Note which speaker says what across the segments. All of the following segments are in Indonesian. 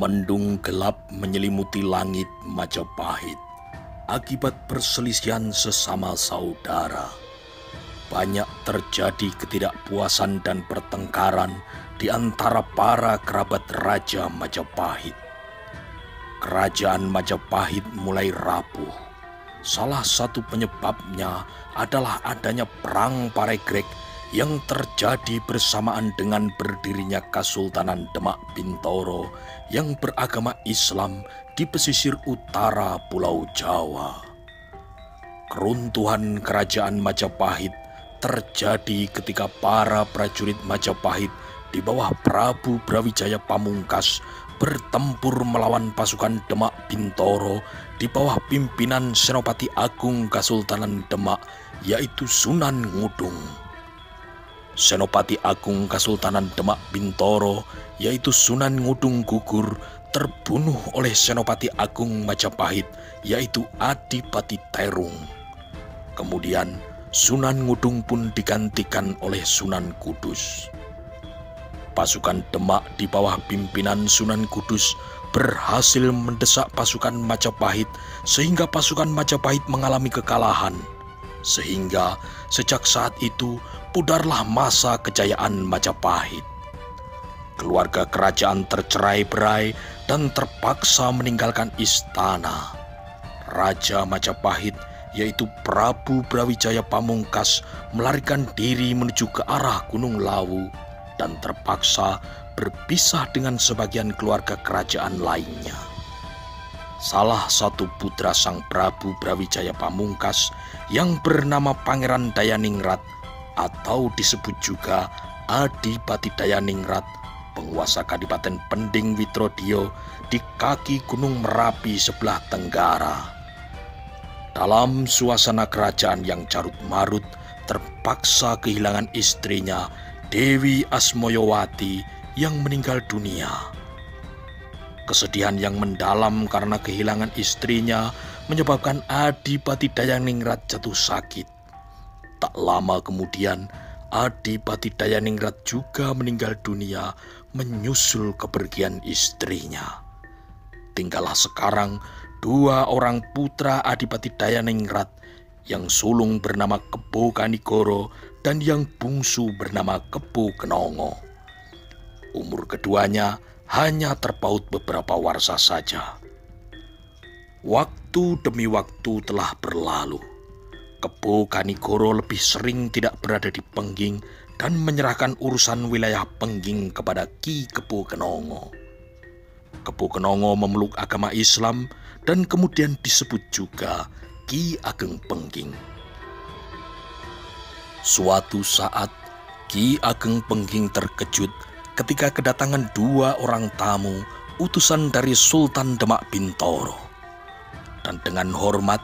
Speaker 1: Mendung gelap menyelimuti langit Majapahit akibat perselisihan sesama saudara. Banyak terjadi ketidakpuasan dan pertengkaran di antara para kerabat Raja Majapahit. Kerajaan Majapahit mulai rapuh. Salah satu penyebabnya adalah adanya Perang Paregreg yang terjadi bersamaan dengan berdirinya Kesultanan Demak Bintoro yang beragama Islam di pesisir utara Pulau Jawa. Keruntuhan kerajaan Majapahit terjadi ketika para prajurit Majapahit di bawah Prabu Brawijaya Pamungkas bertempur melawan pasukan Demak Bintoro di bawah pimpinan Senopati Agung Kesultanan Demak, yaitu Sunan Ngudung. Senopati Agung Kesultanan Demak Bintoro, yaitu Sunan Ngudung gugur, terbunuh oleh Senopati Agung Majapahit, yaitu Adipati Terung. Kemudian Sunan Ngudung pun digantikan oleh Sunan Kudus. Pasukan Demak di bawah pimpinan Sunan Kudus berhasil mendesak pasukan Majapahit sehingga pasukan Majapahit mengalami kekalahan. Sehingga sejak saat itu pudarlah masa kejayaan Majapahit. Keluarga kerajaan tercerai-berai dan terpaksa meninggalkan istana. Raja Majapahit, yaitu Prabu Brawijaya Pamungkas, melarikan diri menuju ke arah Gunung Lawu dan terpaksa berpisah dengan sebagian keluarga kerajaan lainnya. Salah satu putra sang Prabu Brawijaya Pamungkas yang bernama Pangeran Dayaningrat atau disebut juga Adipati Dayaningrat, penguasa Kadipaten Pending Witrodio di kaki Gunung Merapi sebelah tenggara. Dalam suasana kerajaan yang carut marut, terpaksa kehilangan istrinya Dewi Asmoyowati yang meninggal dunia. Kesedihan yang mendalam karena kehilangan istrinya menyebabkan Adipati Dayaningrat jatuh sakit. Tak lama kemudian, Adipati Dayaningrat juga meninggal dunia menyusul kepergian istrinya. Tinggallah sekarang dua orang putra Adipati Dayaningrat, yang sulung bernama Kebo Kanigoro dan yang bungsu bernama Kebo Kenongo. Umur keduanya hanya terpaut beberapa warsa saja. Waktu demi waktu telah berlalu. Kebo Kanigoro lebih sering tidak berada di Pengging dan menyerahkan urusan wilayah Pengging kepada Ki Kebo Kenongo. Kebo Kenongo memeluk agama Islam dan kemudian disebut juga Ki Ageng Pengging. Suatu saat Ki Ageng Pengging terkejut ketika kedatangan dua orang tamu utusan dari Sultan Demak Bintoro. Dan dengan hormat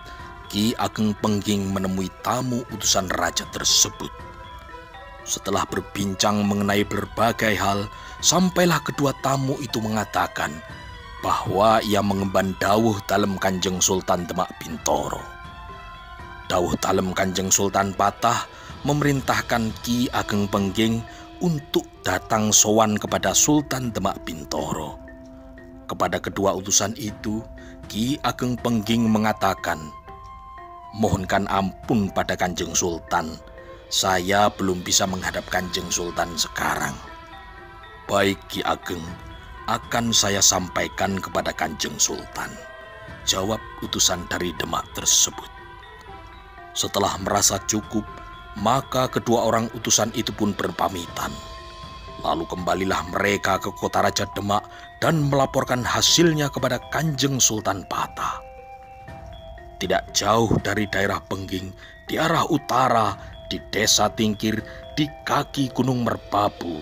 Speaker 1: Ki Ageng Pengging menemui tamu utusan raja tersebut. Setelah berbincang mengenai berbagai hal, sampailah kedua tamu itu mengatakan bahwa ia mengemban dawuh dalem Kanjeng Sultan Demak Bintoro. Dawuh dalem Kanjeng Sultan Patah memerintahkan Ki Ageng Pengging untuk datang sowan kepada Sultan Demak Bintoro. Kepada kedua utusan itu, Ki Ageng Pengging mengatakan, "Mohonkan ampun pada Kanjeng Sultan, saya belum bisa menghadap Kanjeng Sultan sekarang." "Baik Ki Ageng, akan saya sampaikan kepada Kanjeng Sultan," jawab utusan dari Demak tersebut. Setelah merasa cukup, maka kedua orang utusan itu pun berpamitan. Lalu kembalilah mereka ke kota Raja Demak dan melaporkan hasilnya kepada Kanjeng Sultan Patah. Tidak jauh dari daerah Pengging, di arah utara, di desa Tingkir, di kaki Gunung Merbabu,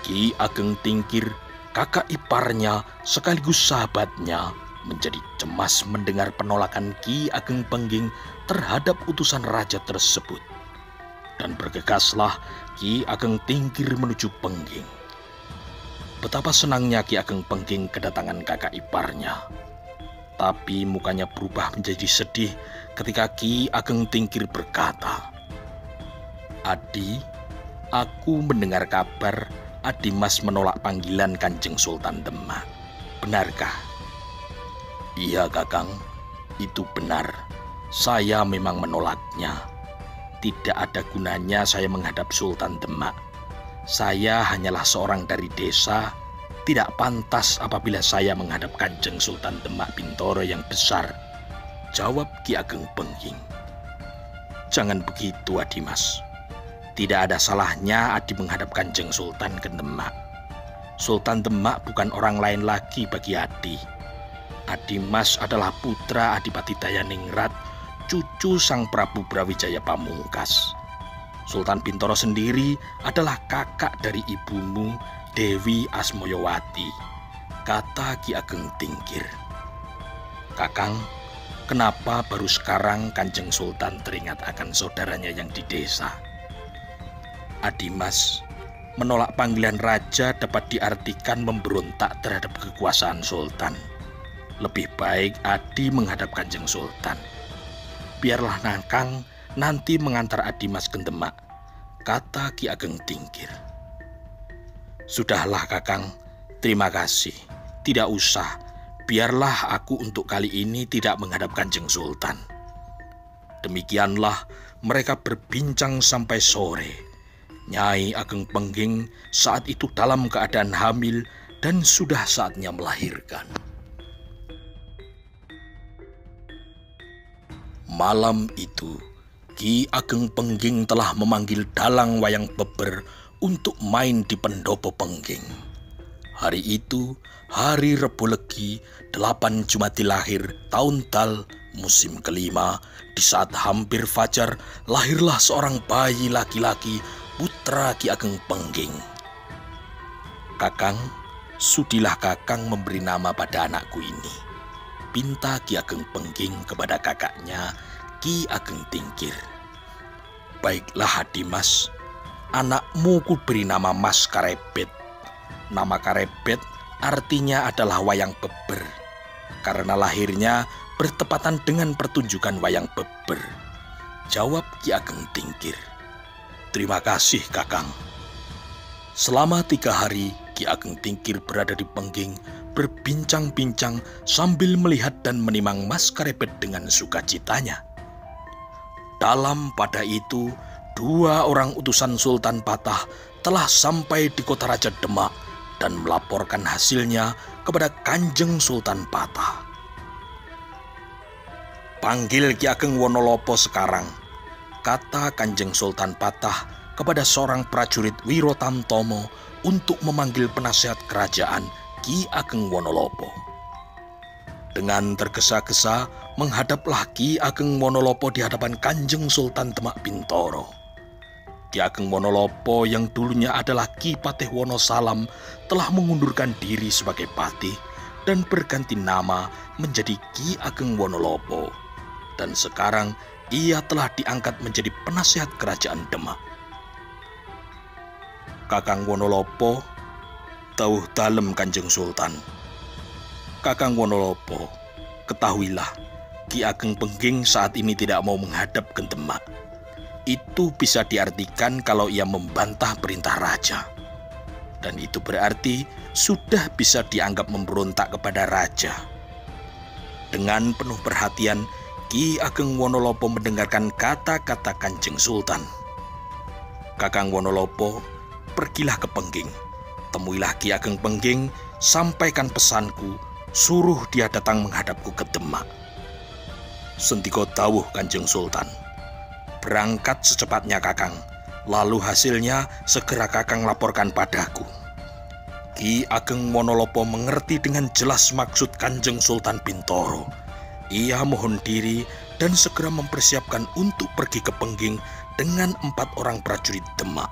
Speaker 1: Ki Ageng Tingkir, kakak iparnya sekaligus sahabatnya, menjadi cemas mendengar penolakan Ki Ageng Pengging terhadap utusan raja tersebut. Dan bergegaslah Ki Ageng Tingkir menuju Pengging. Betapa senangnya Ki Ageng Pengging kedatangan kakak iparnya. Tapi mukanya berubah menjadi sedih ketika Ki Ageng Tingkir berkata, "Adi, aku mendengar kabar Adi Mas menolak panggilan Kanjeng Sultan Demak. benarkah? Iya Kakang, itu benar. Saya memang menolaknya. Tidak ada gunanya saya menghadap Sultan Demak. Saya hanyalah seorang dari desa. Tidak pantas apabila saya menghadap Kanjeng Sultan Demak Bintoro yang besar, jawab Ki Ageng Pengging. Jangan begitu Adimas. Tidak ada salahnya Adi menghadap Kanjeng Sultan ke Demak. Sultan Demak bukan orang lain lagi bagi Adi. Adimas adalah putra Adipati Dayaningrat, cucu Sang Prabu Brawijaya Pamungkas. Sultan Bintoro sendiri adalah kakak dari ibumu, Dewi Asmoyowati, kata Ki Ageng Tingkir. Kakang, kenapa baru sekarang Kanjeng Sultan teringat akan saudaranya yang di desa? Adimas, menolak panggilan raja dapat diartikan memberontak terhadap kekuasaan Sultan. Lebih baik Adi menghadap Kanjeng Sultan. Biarlah Kakang nanti mengantar Adimas ke Demak, kata Ki Ageng Tingkir. Sudahlah Kakang, terima kasih. Tidak usah, biarlah aku untuk kali ini tidak menghadap Kanjeng Sultan. Demikianlah mereka berbincang sampai sore. Nyai Ageng Pengging saat itu dalam keadaan hamil dan sudah saatnya melahirkan. Malam itu, Ki Ageng Pengging telah memanggil dalang wayang beber untuk main di pendopo Pengging. Hari itu, hari Rebo Legi, 8 Jumati lahir, tahun Tal, musim kelima, di saat hampir fajar, lahirlah seorang bayi laki-laki, putra Ki Ageng Pengging. Kakang, sudilah Kakang memberi nama pada anakku ini, pinta Ki Ageng Pengging kepada kakaknya, Ki Ageng Tingkir. Baiklah Adimas, anakmu ku beri nama Mas Karebet. Nama Karebet artinya adalah wayang beber, karena lahirnya bertepatan dengan pertunjukan wayang beber, jawab Ki Ageng Tingkir. Terima kasih Kakang. Selama 3 hari, Ki Ageng Tingkir berada di Pengging, berbincang-bincang sambil melihat dan menimang Mas Karebet dengan sukacitanya. Dalam pada itu, 2 orang utusan Sultan Patah telah sampai di kota Raja Demak dan melaporkan hasilnya kepada Kanjeng Sultan Patah. Panggil Ki Ageng Wonolopo sekarang, kata Kanjeng Sultan Patah kepada seorang prajurit Wirotamtomo untuk memanggil penasihat kerajaan Ki Ageng Wonolopo. Dengan tergesa-gesa menghadaplah Ki Ageng Wonolopo di hadapan Kanjeng Sultan Demak Bintoro. Ki Ageng Wonolopo yang dulunya adalah Ki Patih Wonosalam telah mengundurkan diri sebagai patih dan berganti nama menjadi Ki Ageng Wonolopo. Dan sekarang ia telah diangkat menjadi penasihat kerajaan Demak. Kakang Wonolopo, tauh dalem Kanjeng Sultan. Kakang Wonolopo, ketahuilah, Ki Ageng Pengging saat ini tidak mau menghadap ke Demak. Itu bisa diartikan kalau ia membantah perintah raja. Dan itu berarti sudah bisa dianggap memberontak kepada raja. Dengan penuh perhatian, Ki Ageng Wonolopo mendengarkan kata-kata Kanjeng Sultan. Kakang Wonolopo, pergilah ke Pengging. Temuilah Ki Ageng Pengging, sampaikan pesanku, suruh dia datang menghadapku ke Demak. Sentiko dawuh Kanjeng Sultan. Berangkat secepatnya Kakang, lalu hasilnya segera Kakang laporkan padaku. Ki Ageng Wonolopo mengerti dengan jelas maksud Kanjeng Sultan Bintoro. Ia mohon diri dan segera mempersiapkan untuk pergi ke Pengging dengan 4 orang prajurit Demak.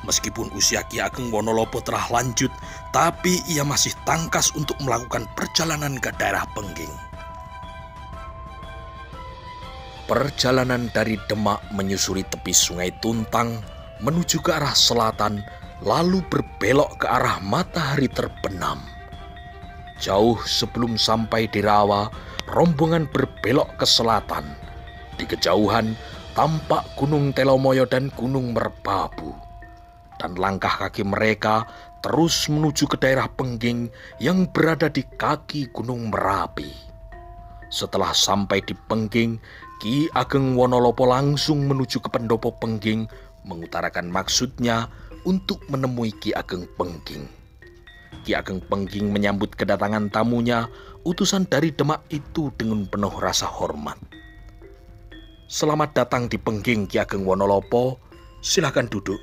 Speaker 1: Meskipun usia Ki Ageng Wonolopo telah lanjut, tapi ia masih tangkas untuk melakukan perjalanan ke daerah Pengging. Perjalanan dari Demak menyusuri tepi Sungai Tuntang menuju ke arah selatan, lalu berbelok ke arah matahari terbenam. Jauh sebelum sampai di Rawa, rombongan berbelok ke selatan. Di kejauhan tampak Gunung Telomoyo dan Gunung Merbabu. dan langkah kaki mereka terus menuju ke daerah Pengging yang berada di kaki Gunung Merapi. Setelah sampai di Pengging, Ki Ageng Wonolopo langsung menuju ke pendopo Pengging, mengutarakan maksudnya untuk menemui Ki Ageng Pengging. Ki Ageng Pengging menyambut kedatangan tamunya, utusan dari Demak itu dengan penuh rasa hormat. "Selamat datang di Pengging, Ki Ageng Wonolopo. Silakan duduk."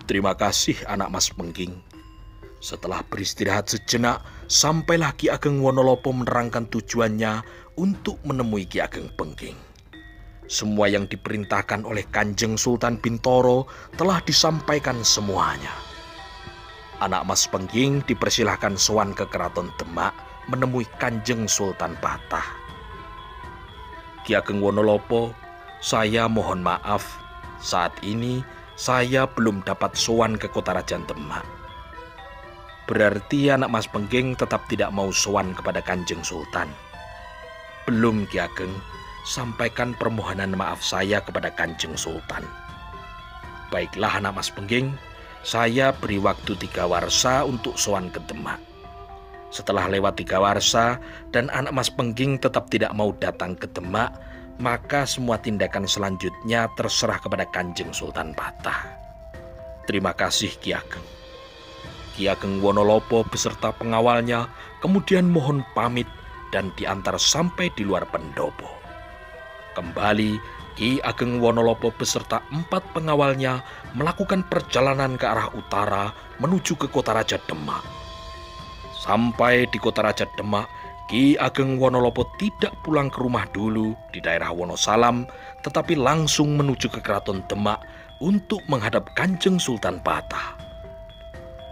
Speaker 1: "Terima kasih, anak Mas Pengging." Setelah beristirahat sejenak, sampailah Ki Ageng Wonolopo menerangkan tujuannya untuk menemui Ki Ageng Pengging. Semua yang diperintahkan oleh Kanjeng Sultan Bintoro telah disampaikan semuanya. Anak Mas Pengging dipersilahkan sowan ke Keraton Demak menemui Kanjeng Sultan Patah. "Ki Ageng Wonolopo, saya mohon maaf, saat ini saya belum dapat sowan ke Kota Raja Demak." "Berarti anak Mas Pengging tetap tidak mau sowan kepada Kanjeng Sultan?" "Belum, Ki Ageng. Sampaikan permohonan maaf saya kepada Kanjeng Sultan." "Baiklah anak Mas Pengging, saya beri waktu 3 warsa untuk sowan ke Demak. Setelah lewat 3 warsa dan anak Mas Pengging tetap tidak mau datang ke Demak, maka semua tindakan selanjutnya terserah kepada Kanjeng Sultan Patah." "Terima kasih, Ki Ageng." Ki Ageng Wonolopo beserta pengawalnya kemudian mohon pamit dan diantar sampai di luar pendopo. Kembali, Ki Ageng Wonolopo beserta 4 pengawalnya melakukan perjalanan ke arah utara menuju ke Kota Raja Demak. Sampai di Kota Raja Demak, Ki Ageng Wonolopo tidak pulang ke rumah dulu di daerah Wonosalam, tetapi langsung menuju ke Keraton Demak untuk menghadap Kanjeng Sultan Patah.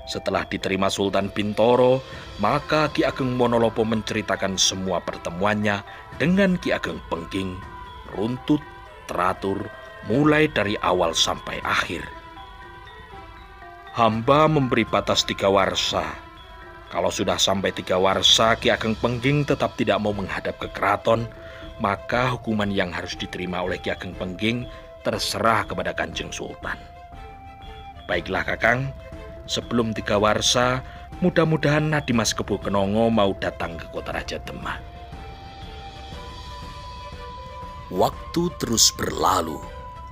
Speaker 1: Setelah diterima Sultan Bintoro, maka Ki Ageng Wonolopo menceritakan semua pertemuannya dengan Ki Ageng Pengging, runtut, teratur, mulai dari awal sampai akhir. "Hamba memberi batas 3 warsa. Kalau sudah sampai 3 warsa Ki Ageng Pengging tetap tidak mau menghadap ke keraton, maka hukuman yang harus diterima oleh Ki Ageng Pengging terserah kepada Kanjeng Sultan." "Baiklah Kakang, sebelum 3 warsa, mudah-mudahan Nadimas Kebo Kenongo mau datang ke Kota Raja Demak." Waktu terus berlalu,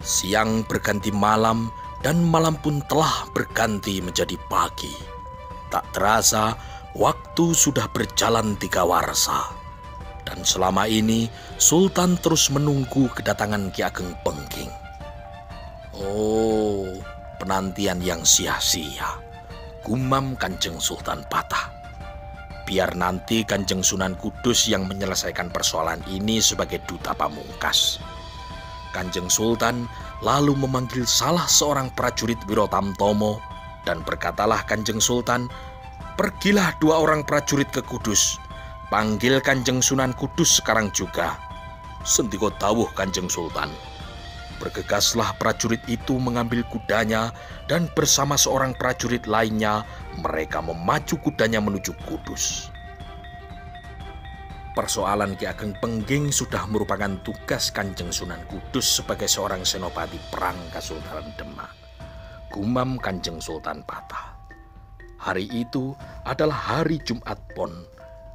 Speaker 1: siang berganti malam, dan malam pun telah berganti menjadi pagi. Tak terasa, waktu sudah berjalan 3 warsa. Dan selama ini, Sultan terus menunggu kedatangan Ki Ageng Pengging. "Oh, penantian yang sia-sia," gumam Kanjeng Sultan Patah. "Biar nanti Kanjeng Sunan Kudus yang menyelesaikan persoalan ini sebagai duta pamungkas." Kanjeng Sultan lalu memanggil salah seorang prajurit Wirotamtomo, dan berkatalah Kanjeng Sultan, "Pergilah 2 orang prajurit ke Kudus. Panggil Kanjeng Sunan Kudus sekarang juga." Sendika dawuh Kanjeng Sultan. Bergegaslah prajurit itu mengambil kudanya, dan bersama seorang prajurit lainnya mereka memacu kudanya menuju Kudus. Persoalan Ki Ageng Pengging sudah merupakan tugas Kanjeng Sunan Kudus sebagai seorang senopati perang Kesultanan Demak, gumam Kanjeng Sultan Patah. Hari itu adalah hari Jumat Pon.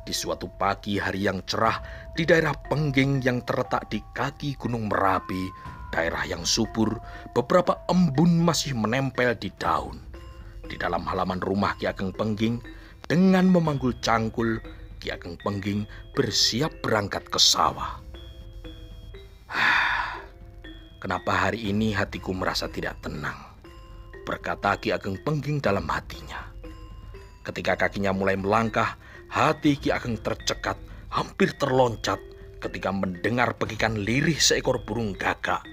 Speaker 1: Di suatu pagi hari yang cerah di daerah Pengging yang terletak di kaki Gunung Merapi, daerah yang subur, beberapa embun masih menempel di daun. Di dalam halaman rumah Ki Ageng Pengging, dengan memanggul cangkul, Ki Ageng Pengging bersiap berangkat ke sawah. "Kenapa hari ini hatiku merasa tidak tenang?" berkata Ki Ageng Pengging dalam hatinya. Ketika kakinya mulai melangkah, hati Ki Ageng tercekat, hampir terloncat ketika mendengar pekikan lirih seekor burung gagak.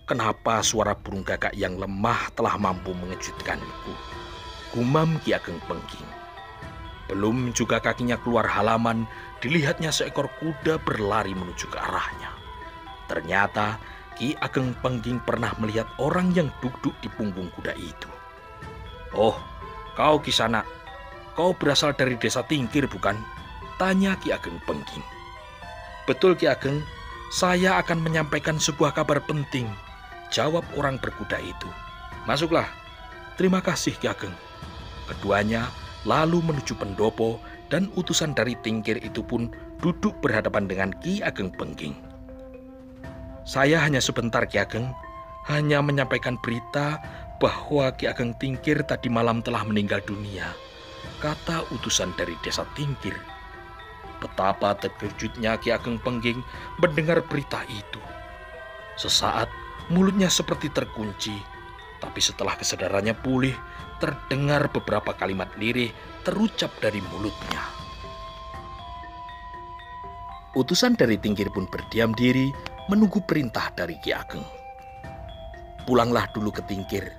Speaker 1: "Kenapa suara burung gagak yang lemah telah mampu mengejutkanku?" gumam Ki Ageng Pengging. Belum juga kakinya keluar halaman, dilihatnya seekor kuda berlari menuju ke arahnya. Ternyata Ki Ageng Pengging pernah melihat orang yang duduk di punggung kuda itu. "Oh, kau Kisana, kau berasal dari desa Tingkir bukan?" tanya Ki Ageng Pengging. "Betul Ki Ageng, saya akan menyampaikan sebuah kabar penting," jawab orang berkuda itu. Masuklah. Terima kasih, Ki Ageng. Keduanya lalu menuju pendopo dan utusan dari Tingkir itu pun duduk berhadapan dengan Ki Ageng Pengging. Saya hanya sebentar, Ki Ageng, hanya menyampaikan berita bahwa Ki Ageng Tingkir tadi malam telah meninggal dunia, kata utusan dari desa Tingkir. Betapa terkejutnya Ki Ageng Pengging mendengar berita itu. Sesaat mulutnya seperti terkunci, tapi setelah kesadarannya pulih, terdengar beberapa kalimat lirih terucap dari mulutnya. Utusan dari Tingkir pun berdiam diri menunggu perintah dari Ki Ageng. Pulanglah dulu ke Tingkir,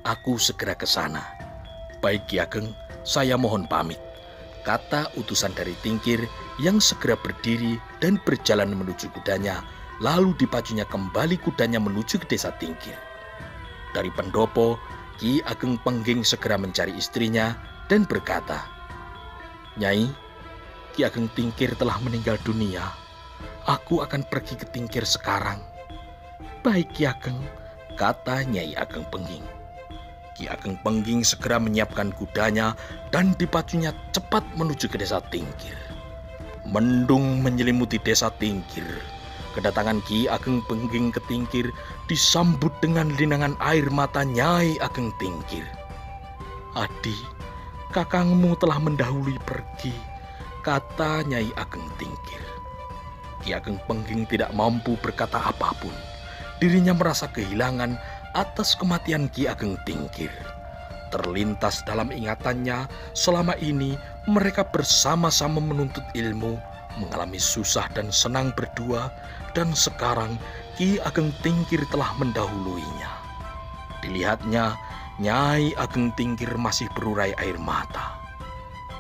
Speaker 1: aku segera ke sana. Baik Ki Ageng, saya mohon pamit, kata utusan dari Tingkir yang segera berdiri dan berjalan menuju kudanya, lalu dipacunya kembali kudanya menuju ke desa Tingkir. Dari pendopo, Ki Ageng Pengging segera mencari istrinya dan berkata, "Nyai, Ki Ageng Tingkir telah meninggal dunia. Aku akan pergi ke Tingkir sekarang." "Baik Ki Ageng," kata Nyai Ageng Pengging. Ki Ageng Pengging segera menyiapkan kudanya dan dipacunya cepat menuju ke desa Tingkir. Mendung menyelimuti desa Tingkir. Kedatangan Ki Ageng Pengging ke Tingkir disambut dengan linangan air mata Nyai Ageng Tingkir. "Adi, kakangmu telah mendahului pergi," kata Nyai Ageng Tingkir. Ki Ageng Pengging tidak mampu berkata apapun. Dirinya merasa kehilangan atas kematian Ki Ageng Tingkir. Terlintas dalam ingatannya, selama ini mereka bersama-sama menuntut ilmu, mengalami susah dan senang berdua, dan sekarang Ki Ageng Tingkir telah mendahuluinya. Dilihatnya, Nyai Ageng Tingkir masih berurai air mata.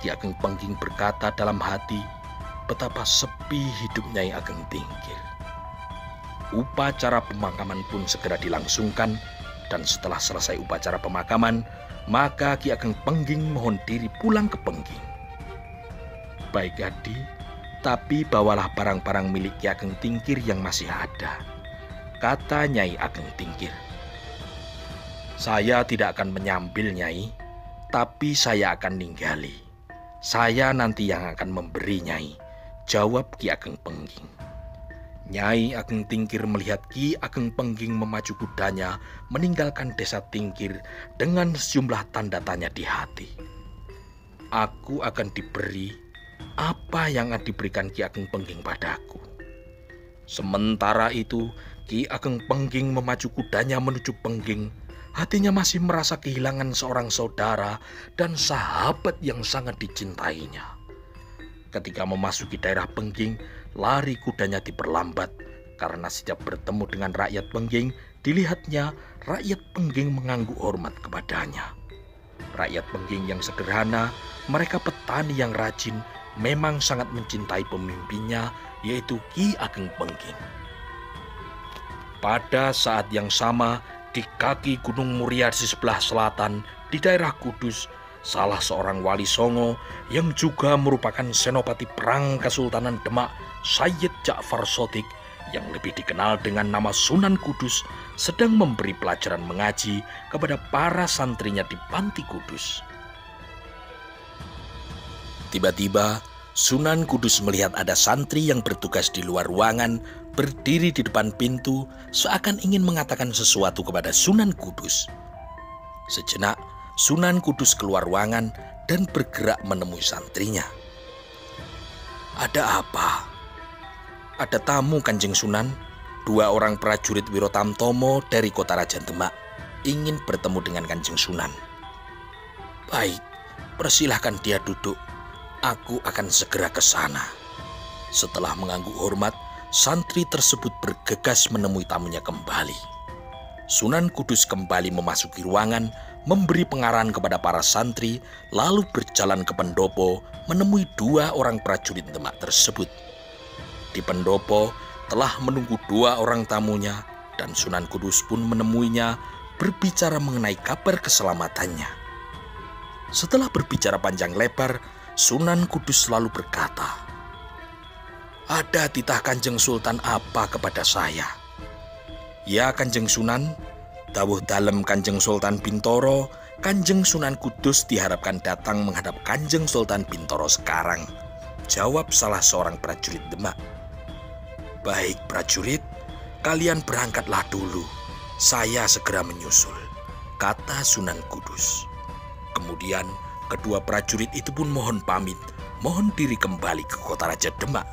Speaker 1: Ki Ageng Pengging berkata dalam hati, betapa sepi hidup Nyai Ageng Tingkir. Upacara pemakaman pun segera dilangsungkan, dan setelah selesai upacara pemakaman, maka Ki Ageng Pengging mohon diri pulang ke Pengging. "Baik Adi, tapi bawalah barang-barang milik Ki Ageng Tingkir yang masih ada," kata Nyai Ageng Tingkir. "Saya tidak akan menyambil, Nyai, tapi saya akan ninggali. Saya nanti yang akan memberi, Nyai," jawab Ki Ageng Pengging. Nyai Ageng Tingkir melihat Ki Ageng Pengging memacu kudanya meninggalkan desa Tingkir dengan sejumlah tanda tanya di hati. "Aku akan diberi apa yang diberikan Ki Ageng Pengging padaku." Sementara itu, Ki Ageng Pengging memacu kudanya menuju Pengging. Hatinya masih merasa kehilangan seorang saudara dan sahabat yang sangat dicintainya. Ketika memasuki daerah Pengging, lari kudanya diperlambat karena setiap bertemu dengan rakyat Pengging, dilihatnya rakyat Pengging mengangguk hormat kepadanya. Rakyat Pengging yang sederhana, mereka petani yang rajin, memang sangat mencintai pemimpinnya, yaitu Ki Ageng Pengging. Pada saat yang sama, di kaki Gunung Muria di sebelah selatan, di daerah Kudus, salah seorang wali Songo yang juga merupakan senopati perang Kesultanan Demak, Sayyid Ja'far Shodiq, yang lebih dikenal dengan nama Sunan Kudus, sedang memberi pelajaran mengaji kepada para santrinya di Panti Kudus. Tiba-tiba, Sunan Kudus melihat ada santri yang bertugas di luar ruangan, berdiri di depan pintu, seakan ingin mengatakan sesuatu kepada Sunan Kudus. Sejenak, Sunan Kudus keluar ruangan dan bergerak menemui santrinya. "Ada apa?" "Ada tamu, Kanjeng Sunan. 2 orang prajurit Wirotamtomo dari kota Raja Demak ingin bertemu dengan Kanjeng Sunan." "Baik, persilahkan dia duduk. Aku akan segera ke sana." Setelah mengangguk hormat, santri tersebut bergegas menemui tamunya kembali. Sunan Kudus kembali memasuki ruangan, memberi pengarahan kepada para santri, lalu berjalan ke pendopo menemui 2 orang prajurit Demak tersebut. Di pendopo telah menunggu 2 orang tamunya, dan Sunan Kudus pun menemuinya, berbicara mengenai kabar keselamatannya. Setelah berbicara panjang lebar, Sunan Kudus selalu berkata, "Ada titah Kanjeng Sultan apa kepada saya?" "Ya Kanjeng Sunan, Dawuh dalem Kanjeng Sultan Bintoro, Kanjeng Sunan Kudus diharapkan datang menghadap Kanjeng Sultan Bintoro sekarang. Jawab salah seorang prajurit Demak. Baik prajurit, kalian berangkatlah dulu. Saya segera menyusul, kata Sunan Kudus. Kemudian kedua prajurit itu pun mohon pamit, mohon diri kembali ke kota Raja Demak.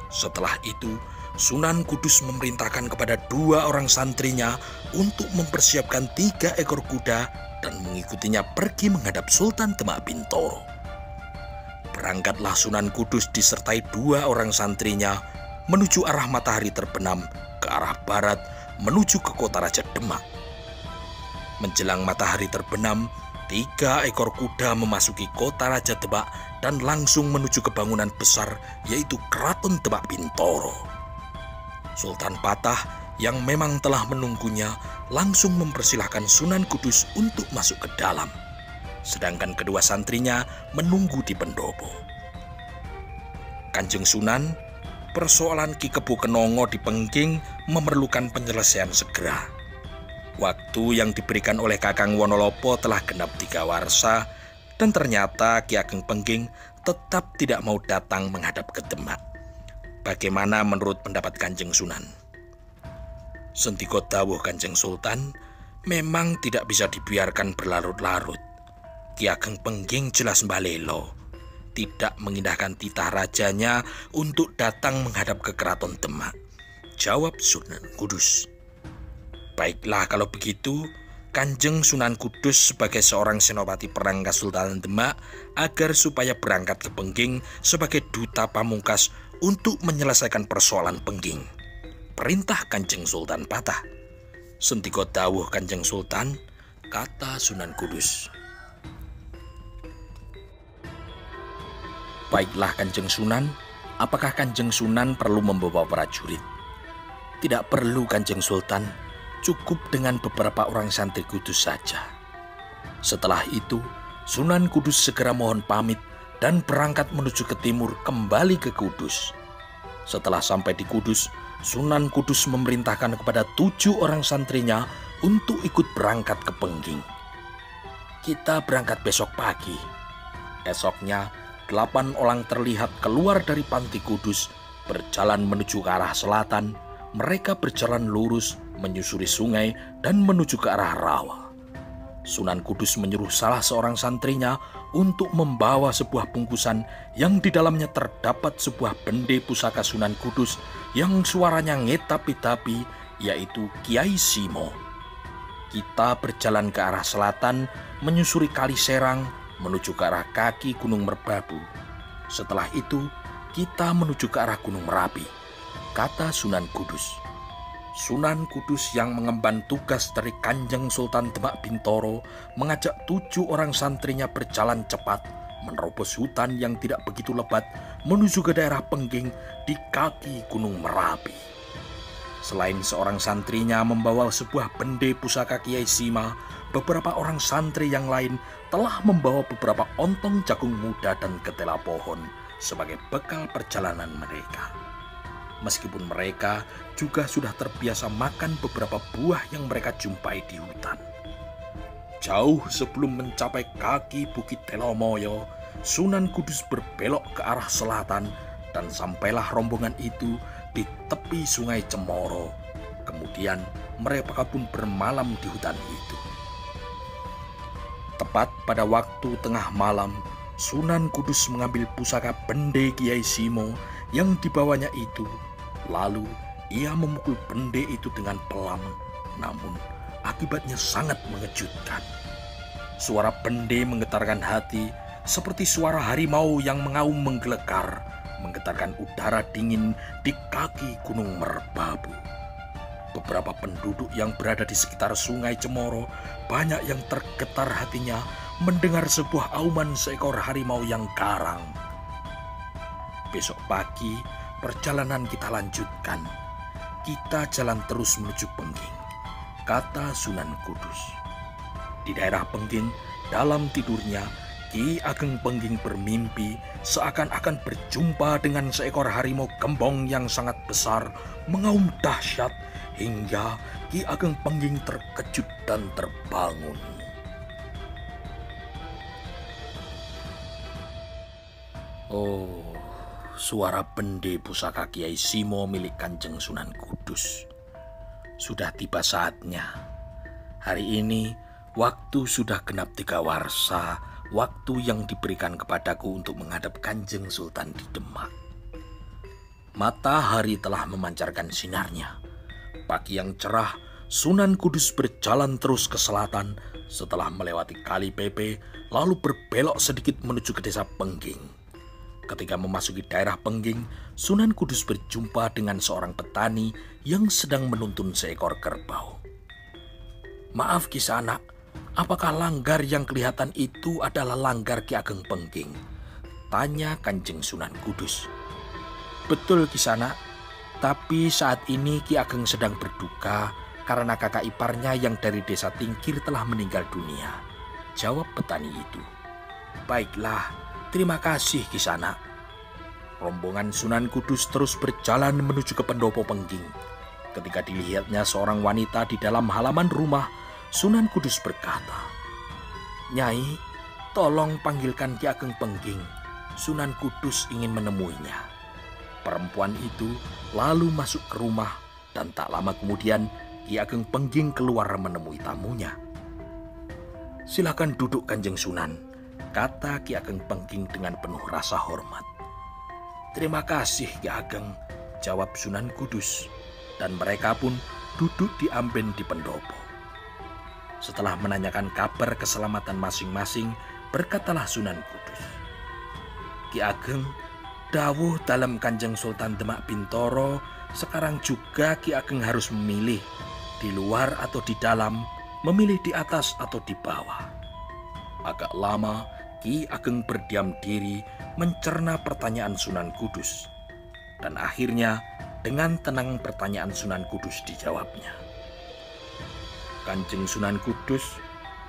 Speaker 1: Setelah itu, Sunan Kudus memerintahkan kepada 2 orang santrinya untuk mempersiapkan 3 ekor kuda dan mengikutinya pergi menghadap Sultan Demak Bintoro. Berangkatlah Sunan Kudus disertai 2 orang santrinya menuju arah matahari terbenam ke arah barat menuju ke kota Raja Demak. Menjelang matahari terbenam, 3 ekor kuda memasuki kota Raja Demak dan langsung menuju ke bangunan besar yaitu Keraton Demak Bintoro. Sultan Patah yang memang telah menunggunya langsung mempersilahkan Sunan Kudus untuk masuk ke dalam. Sedangkan kedua santrinya menunggu di pendopo. Kanjeng Sunan, persoalan Ki Kebo Kenongo di Pengging memerlukan penyelesaian segera. Waktu yang diberikan oleh Kakang Wonolopo telah genap 3 warsa dan ternyata Ki Ageng Pengging tetap tidak mau datang menghadap ke Demak. Bagaimana menurut pendapat Kanjeng Sunan? Sendika dawuh Kanjeng Sultan, memang tidak bisa dibiarkan berlarut-larut. Ki Ageng Pengging jelas mbalelo, tidak mengindahkan titah rajanya untuk datang menghadap ke Keraton Demak. Jawab Sunan Kudus. Baiklah kalau begitu, Kanjeng Sunan Kudus sebagai seorang senopati perang Kesultanan Demak agar supaya berangkat ke Pengging sebagai duta pamungkas untuk menyelesaikan persoalan Pengging. Perintah Kanjeng Sultan Patah. Sendika dawuh Kanjeng Sultan, kata Sunan Kudus. Baiklah Kanjeng Sunan, apakah Kanjeng Sunan perlu membawa prajurit? Tidak perlu Kanjeng Sultan, cukup dengan beberapa orang santri Kudus saja. Setelah itu, Sunan Kudus segera mohon pamit dan berangkat menuju ke timur kembali ke Kudus. Setelah sampai di Kudus, Sunan Kudus memerintahkan kepada 7 orang santrinya untuk ikut berangkat ke Pengging. Kita berangkat besok pagi. Esoknya, 8 orang terlihat keluar dari panti Kudus, berjalan menuju ke arah selatan. Mereka berjalan lurus, menyusuri sungai, dan menuju ke arah rawa. Sunan Kudus menyuruh salah seorang santrinya untuk membawa sebuah bungkusan yang di dalamnya terdapat sebuah bende pusaka Sunan Kudus yang suaranya ngetapi-tapi, yaitu Kiai Simo. Kita berjalan ke arah selatan, menyusuri Kali Serang, menuju ke arah kaki Gunung Merbabu. Setelah itu, kita menuju ke arah Gunung Merapi, kata Sunan Kudus. Sunan Kudus yang mengemban tugas dari Kanjeng Sultan Demak Bintoro mengajak 7 orang santrinya berjalan cepat menerobos hutan yang tidak begitu lebat menuju ke daerah Pengging di kaki Gunung Merapi. Selain seorang santrinya membawa sebuah bende pusaka Kiai Sima, beberapa orang santri yang lain telah membawa beberapa ontong jagung muda dan ketela pohon sebagai bekal perjalanan mereka. Meskipun mereka juga sudah terbiasa makan beberapa buah yang mereka jumpai di hutan. Jauh sebelum mencapai kaki Bukit Telomoyo, Sunan Kudus berbelok ke arah selatan dan sampailah rombongan itu di tepi Sungai Cemoro. Kemudian mereka pun bermalam di hutan itu. Tepat pada waktu tengah malam, Sunan Kudus mengambil pusaka bende Kiai Simo yang dibawanya itu. Lalu ia memukul bende itu dengan pelan, namun akibatnya sangat mengejutkan. Suara bende menggetarkan hati seperti suara harimau yang mengaum menggelegar, menggetarkan udara dingin di kaki Gunung Merbabu. Beberapa penduduk yang berada di sekitar Sungai Cemoro banyak yang tergetar hatinya mendengar sebuah auman seekor harimau yang garang. Besok pagi perjalanan kita lanjutkan. Kita jalan terus menuju Pengging, kata Sunan Kudus. Di daerah Pengging, dalam tidurnya, Ki Ageng Pengging bermimpi seakan-akan berjumpa dengan seekor harimau gembong yang sangat besar, mengaum dahsyat hingga Ki Ageng Pengging terkejut dan terbangun. Oh, suara bende pusaka Kiai Simo milik Kanjeng Sunan Kudus. Sudah tiba saatnya. Hari ini waktu sudah genap 3 warsa, waktu yang diberikan kepadaku untuk menghadap Kanjeng Sultan di Demak. Matahari telah memancarkan sinarnya. Pagi yang cerah, Sunan Kudus berjalan terus ke selatan setelah melewati Kali Pepe, lalu berbelok sedikit menuju ke desa Pengging. Ketika memasuki daerah Pengging, Sunan Kudus berjumpa dengan seorang petani yang sedang menuntun seekor kerbau. "Maaf Kisanak, apakah langgar yang kelihatan itu adalah langgar Ki Ageng Pengging?" tanya Kanjeng Sunan Kudus. "Betul Kisanak, tapi saat ini Ki Ageng sedang berduka karena kakak iparnya yang dari desa Tingkir telah meninggal dunia," jawab petani itu. "Baiklah, terima kasih Kisanak." Rombongan Sunan Kudus terus berjalan menuju ke pendopo Pengging. Ketika dilihatnya seorang wanita di dalam halaman rumah, Sunan Kudus berkata, "Nyai, tolong panggilkan Ki Ageng Pengging. Sunan Kudus ingin menemuinya." Perempuan itu lalu masuk ke rumah dan tak lama kemudian Ki Ageng Pengging keluar menemui tamunya. "Silakan duduk Kanjeng Sunan," kata Ki Ageng Pengging dengan penuh rasa hormat. "Terima kasih Ki Ageng," jawab Sunan Kudus, dan mereka pun duduk di amben di pendopo. Setelah menanyakan kabar keselamatan masing-masing, berkatalah Sunan Kudus, "Ki Ageng, dawuh dalam Kanjeng Sultan Demak Bintoro, sekarang juga Ki Ageng harus memilih di luar atau di dalam, memilih di atas atau di bawah." Agak lama Ki Ageng berdiam diri mencerna pertanyaan Sunan Kudus, dan akhirnya dengan tenang pertanyaan Sunan Kudus dijawabnya. "Kanjeng Sunan Kudus,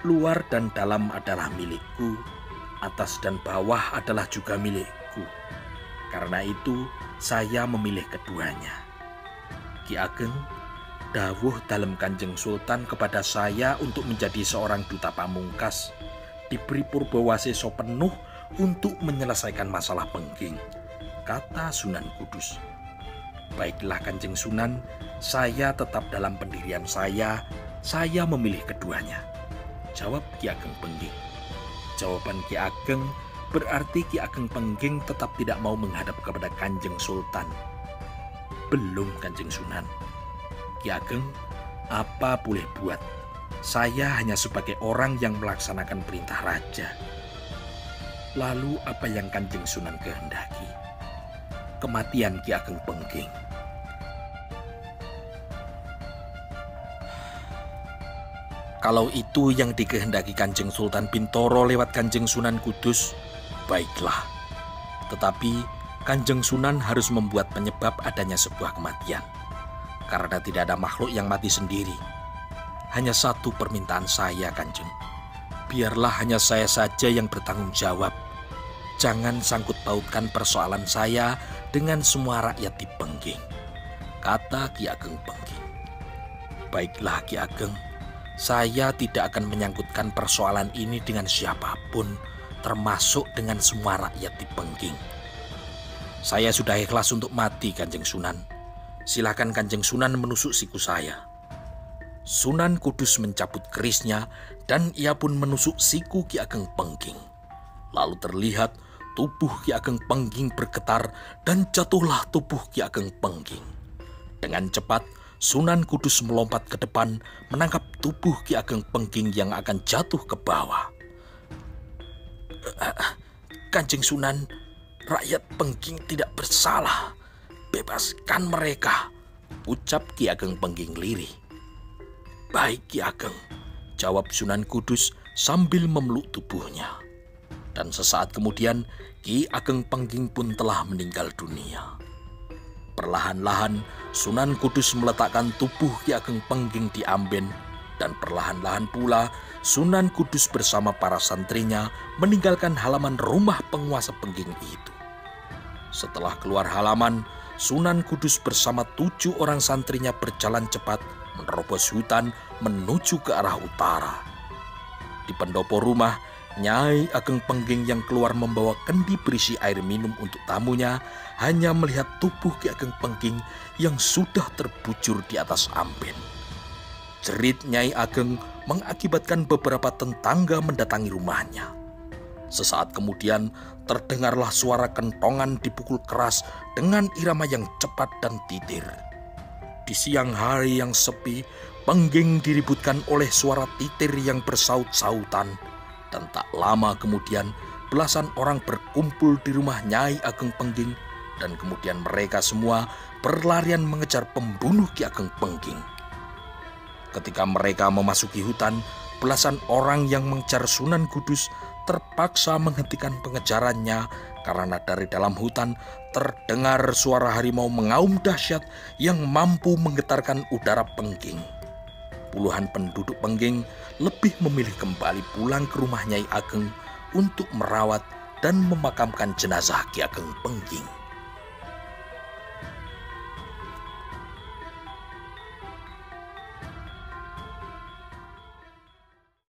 Speaker 1: luar dan dalam adalah milikku, atas dan bawah adalah juga milikku. Karena itu saya memilih keduanya. Ki Ageng, dawuh dalam Kanjeng Sultan kepada saya untuk menjadi seorang duta pamungkas, diberi Purbawaseso penuh untuk menyelesaikan masalah Pengging," kata Sunan Kudus. "Baiklah Kanjeng Sunan, saya tetap dalam pendirian saya memilih keduanya," jawab Ki Ageng Pengging. Jawaban Ki Ageng berarti Ki Ageng Pengging tetap tidak mau menghadap kepada Kanjeng Sultan. "Belum Kanjeng Sunan. Ki Ageng, apa boleh buat? Saya hanya sebagai orang yang melaksanakan perintah raja." "Lalu apa yang Kanjeng Sunan kehendaki?" "Kematian Ki Ageng Pengging." "Kalau itu yang dikehendaki Kanjeng Sultan Bintoro lewat Kanjeng Sunan Kudus, baiklah. Tetapi Kanjeng Sunan harus membuat penyebab adanya sebuah kematian. Karena tidak ada makhluk yang mati sendiri. Hanya satu permintaan saya Kanjeng. Biarlah hanya saya saja yang bertanggung jawab. Jangan sangkut pautkan persoalan saya dengan semua rakyat di Pengging," kata Ki Ageng Pengging. "Baiklah Ki Ageng, saya tidak akan menyangkutkan persoalan ini dengan siapapun, termasuk dengan semua rakyat di Pengging. Saya sudah ikhlas untuk mati Kanjeng Sunan. Silakan Kanjeng Sunan menusuk siku saya." Sunan Kudus mencabut kerisnya dan ia pun menusuk siku Ki Ageng Pengging. Lalu terlihat tubuh Ki Ageng Pengging bergetar dan jatuhlah tubuh Ki Ageng Pengging. Dengan cepat Sunan Kudus melompat ke depan menangkap tubuh Ki Ageng Pengging yang akan jatuh ke bawah. "Kanjeng Sunan, rakyat Pengging tidak bersalah. Bebaskan mereka," ucap Ki Ageng Pengging lirih. "Baik Ki Ageng," jawab Sunan Kudus sambil memeluk tubuhnya. Dan sesaat kemudian Ki Ageng Pengging pun telah meninggal dunia. Perlahan-lahan Sunan Kudus meletakkan tubuh Ki Ageng Pengging di amben, dan perlahan-lahan pula Sunan Kudus bersama para santrinya meninggalkan halaman rumah penguasa Pengging itu. Setelah keluar halaman, Sunan Kudus bersama 7 orang santrinya berjalan cepat menerobos hutan menuju ke arah utara. Di pendopo rumah, Nyai Ageng Pengging yang keluar membawa kendi berisi air minum untuk tamunya hanya melihat tubuh Ki Ageng Pengging yang sudah terbujur di atas amben. Jerit Nyai Ageng mengakibatkan beberapa tetangga mendatangi rumahnya. Sesaat kemudian terdengarlah suara kentongan dipukul keras dengan irama yang cepat dan titir. Di siang hari yang sepi, Pengging diributkan oleh suara titir yang bersaut-sautan. Dan tak lama kemudian belasan orang berkumpul di rumah Nyai Ageng Pengging dan kemudian mereka semua berlarian mengejar pembunuh Ki Ageng Pengging. Ketika mereka memasuki hutan, belasan orang yang mengejar Sunan Kudus terpaksa menghentikan pengejarannya karena dari dalam hutan terdengar suara harimau mengaum dahsyat yang mampu menggetarkan udara Pengging. Puluhan penduduk Pengging lebih memilih kembali pulang ke rumah Nyai Ageng untuk merawat dan memakamkan jenazah Ki Ageng Pengging.